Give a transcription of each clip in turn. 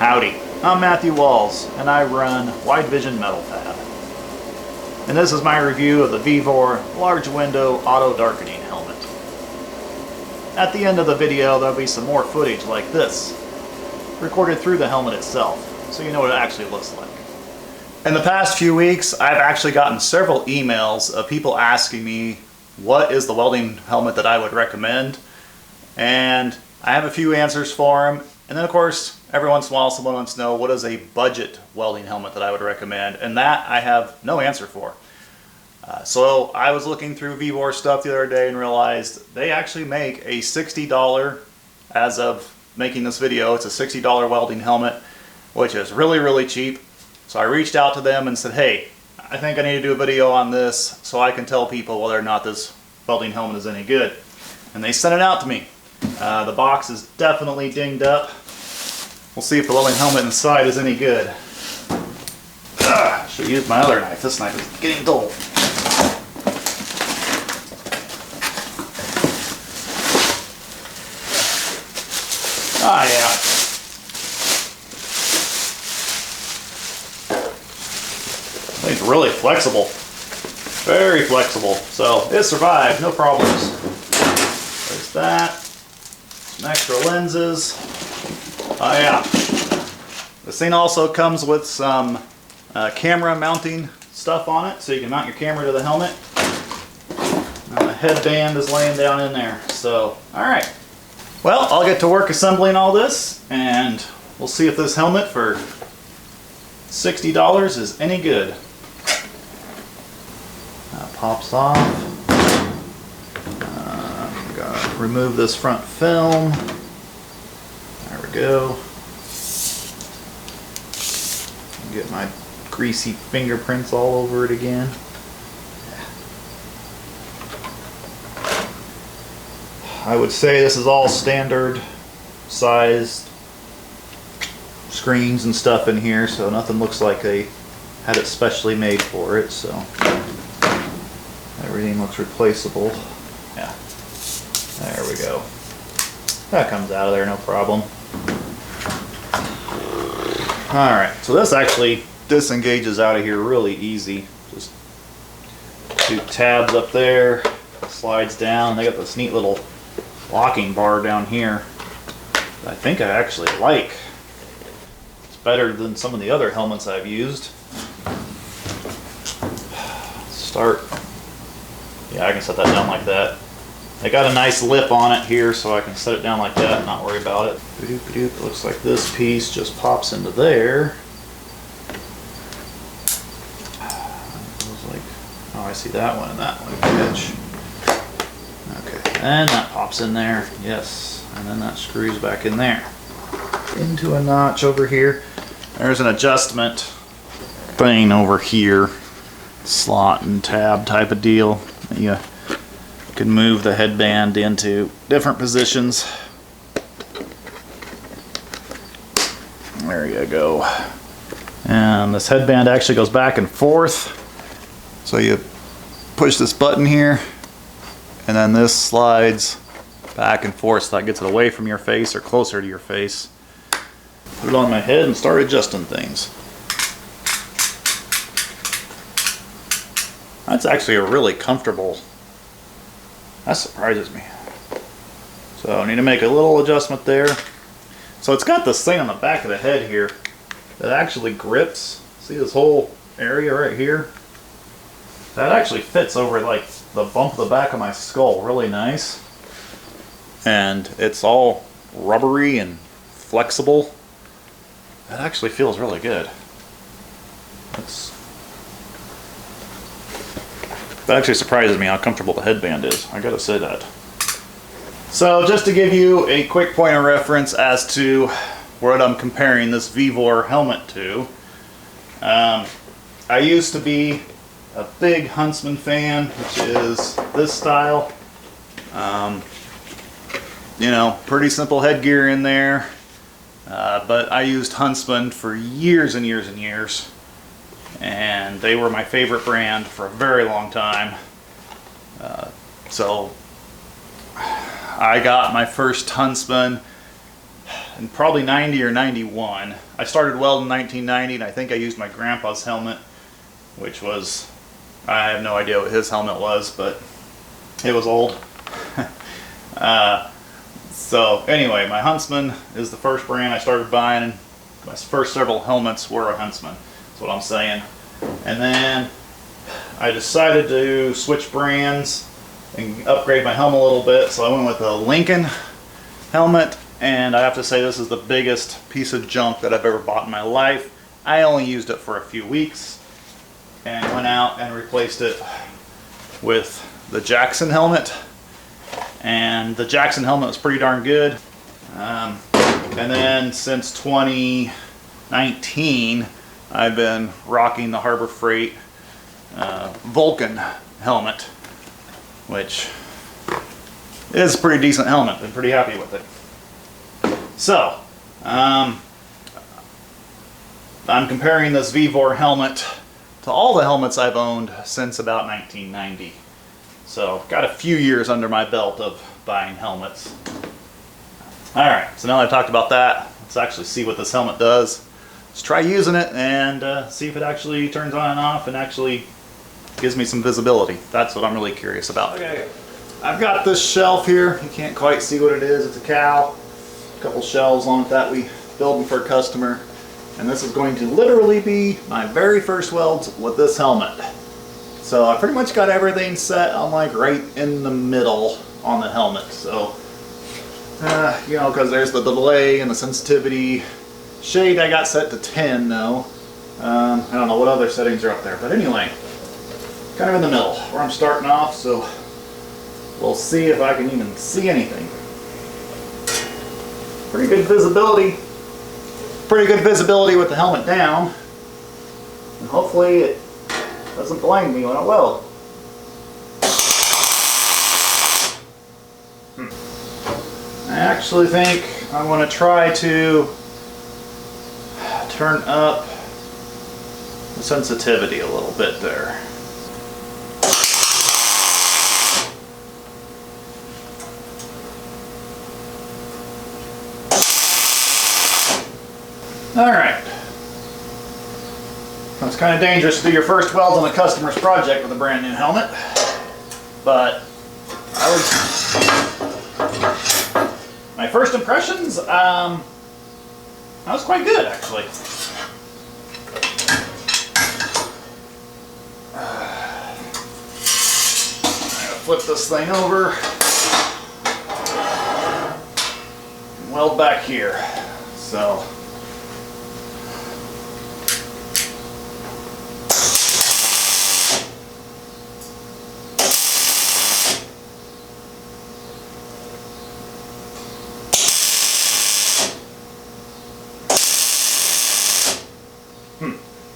Howdy, I'm Matthew Walz, and I run Wide Vision Metal Fab. And this is my review of the VEVOR Large Window Auto Darkening Helmet. At the end of the video, there'll be some more footage like this, recorded through the helmet itself, so you know what it actually looks like. In the past few weeks, I've actually gotten several emails of people asking me what is the welding helmet that I would recommend, and I have a few answers for them. And then of course, every once in a while someone wants to know what is a budget welding helmet that I would recommend, and that I have no answer for. So I was looking through VEVOR stuff the other day and realized they actually make a $60, as of making this video, it's a $60 welding helmet, which is really, really cheap. So I reached out to them and said, hey, I think I need to do a video on this so I can tell people whether or not this welding helmet is any good. And they sent it out to me. The box is definitely dinged up. We'll see if the welding helmet inside is any good. Should use my other knife. This knife is getting dull. Ah, yeah. It's really flexible. Very flexible. So it survived, no problems. There's that. Some extra lenses. Oh yeah. This thing also comes with some camera mounting stuff on it, so you can mount your camera to the helmet. And the headband is laying down in there. So, alright. Well, I'll get to work assembling all this, and we'll see if this helmet for $60 is any good. That pops off. Gotta remove this front film. There we go. Get my greasy fingerprints all over it again. I would say this is all standard sized screens and stuff in here, so nothing looks like they had it specially made for it, so everything looks replaceable. Yeah, there we go. That comes out of there, no problem. Alright, so this actually disengages out of here really easy. Just two tabs up there, slides down. They got this neat little locking bar down here that I think I actually like. It's better than some of the other helmets I've used. Start. Yeah, I can set that down like that. They got a nice lip on it here, so I can set it down like that and not worry about it. It looks like this piece just pops into there. Oh, I see that one and that one. Catch. Okay, and that pops in there. Yes, and then that screws back in there. Into a notch over here. There's an adjustment thing over here. Slot and tab type of deal. You can move the headband into different positions. There you go. And this headband actually goes back and forth. So you push this button here, and then this slides back and forth so that gets it away from your face or closer to your face. Put it on my head and start adjusting things. That's actually a really comfortable. That surprises me. So I need to make a little adjustment there. So it's got this thing on the back of the head here that actually grips. See this whole area right here? That actually fits over like the bump of the back of my skull really nice. And it's all rubbery and flexible. That actually feels really good. That actually surprises me how comfortable the headband is. I gotta say that. So just to give you a quick point of reference as to what I'm comparing this VEVOR helmet to. I used to be a big Huntsman fan, which is this style. You know, pretty simple headgear in there. But I used Huntsman for years and years and years. And they were my favorite brand for a very long time. So I got my first Huntsman in probably 90 or 91. I started welding in 1990, and I think I used my grandpa's helmet, which was, I have no idea what his helmet was, but it was old. So anyway, my Huntsman is the first brand I started buying, and my first several helmets were a Huntsman. That's what I'm saying. And then I decided to switch brands and upgrade my helmet a little bit, so I went with a Lincoln helmet, and I have to say this is the biggest piece of junk that I've ever bought in my life. I only used it for a few weeks and went out and replaced it with the Jackson helmet, and the Jackson helmet was pretty darn good. And then since 2019 I've been rocking the Harbor Freight Vulcan helmet, which is a pretty decent helmet. Been pretty happy with it. So I'm comparing this VEVOR helmet to all the helmets I've owned since about 1990. So got a few years under my belt of buying helmets. Alright, so now that I've talked about that, let's actually see what this helmet does. Let's try using it and see if it actually turns on and off and actually gives me some visibility. That's what I'm really curious about. Okay, I've got this shelf here. You can't quite see what it is. It's a cowl. A couple shelves on it that we building for a customer. And this is going to literally be my very first welds with this helmet. So I pretty much got everything set. I'm like right in the middle on the helmet. So, you know, because there's the delay and the sensitivity. Shade I got set to 10 though. I don't know what other settings are up there. But anyway, kind of in the middle where I'm starting off. So we'll see if I can even see anything. Pretty good visibility. Pretty good visibility with the helmet down. And hopefully it doesn't blind me when I weld. I actually think I want to try to turn up the sensitivity a little bit there. Alright. It's kind of dangerous to do your first welds on a customer's project with a brand new helmet, but my first impressions, I was quite good actually. I'm gonna flip this thing over and weld back here. So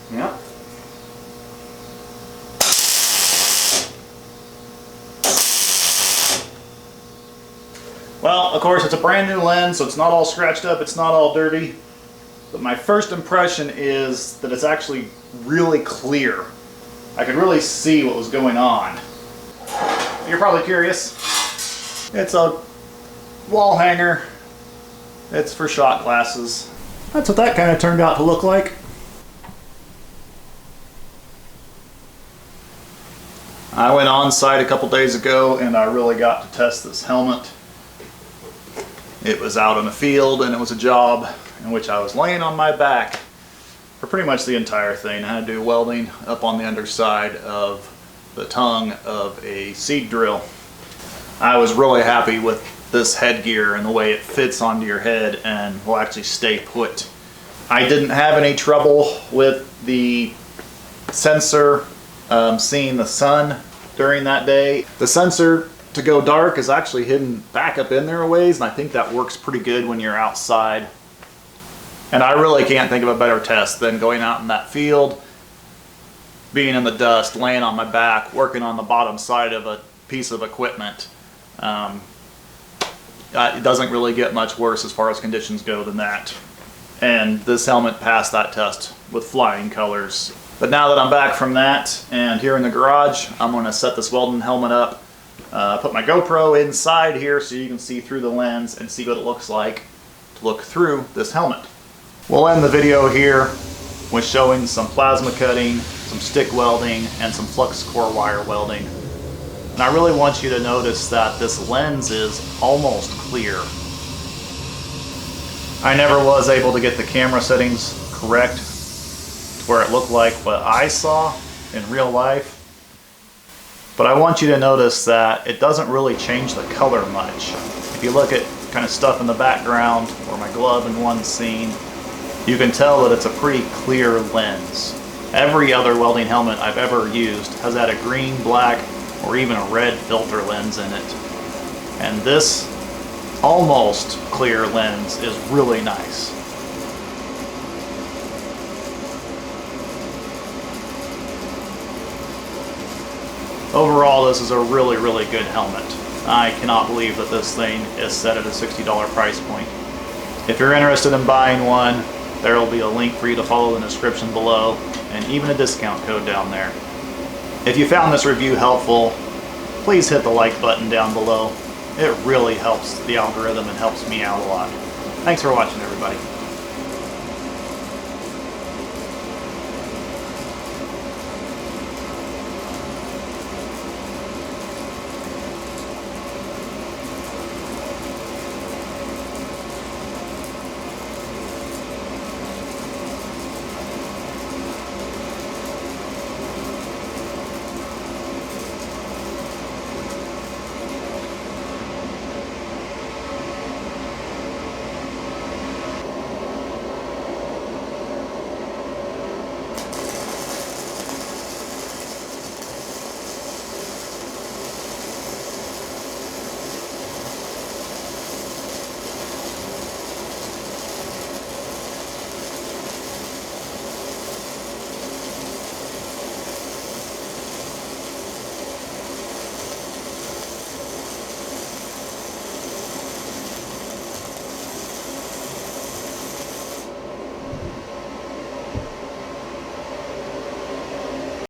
yeah. Well, of course, it's a brand new lens, so it's not all scratched up, it's not all dirty. But my first impression is that it's actually really clear. I could really see what was going on. You're probably curious. It's a wall hanger. It's for shot glasses. That's what that kind of turned out to look like. I went on site a couple days ago and I really got to test this helmet. It was out in the field and it was a job in which I was laying on my back for pretty much the entire thing. I had to do welding up on the underside of the tongue of a seed drill. I was really happy with this headgear and the way it fits onto your head and will actually stay put. I didn't have any trouble with the sensor seeing the sun during that day. The sensor to go dark is actually hidden back up in there a ways, and I think that works pretty good when you're outside. And I really can't think of a better test than going out in that field, being in the dust, laying on my back, working on the bottom side of a piece of equipment. It doesn't really get much worse as far as conditions go than that. And this helmet passed that test with flying colors. But now that I'm back from that and here in the garage, I'm going to set this welding helmet up, put my GoPro inside here so you can see through the lens and see what it looks like to look through this helmet. We'll end the video here with showing some plasma cutting, some stick welding, and some flux core wire welding. And I really want you to notice that this lens is almost clear. I never was able to get the camera settings correct to where it looked like what I saw in real life. But I want you to notice that it doesn't really change the color much. If you look at kind of stuff in the background or my glove in one scene, you can tell that it's a pretty clear lens. Every other welding helmet I've ever used has had a green, black, or even a red filter lens in it. And this almost clear lens is really nice. Overall, this is a really, really good helmet. I cannot believe that this thing is set at a $60 price point. If you're interested in buying one, there will be a link for you to follow in the description below, and even a discount code down there. If you found this review helpful, please hit the like button down below. It really helps the algorithm and helps me out a lot. Thanks for watching, everybody.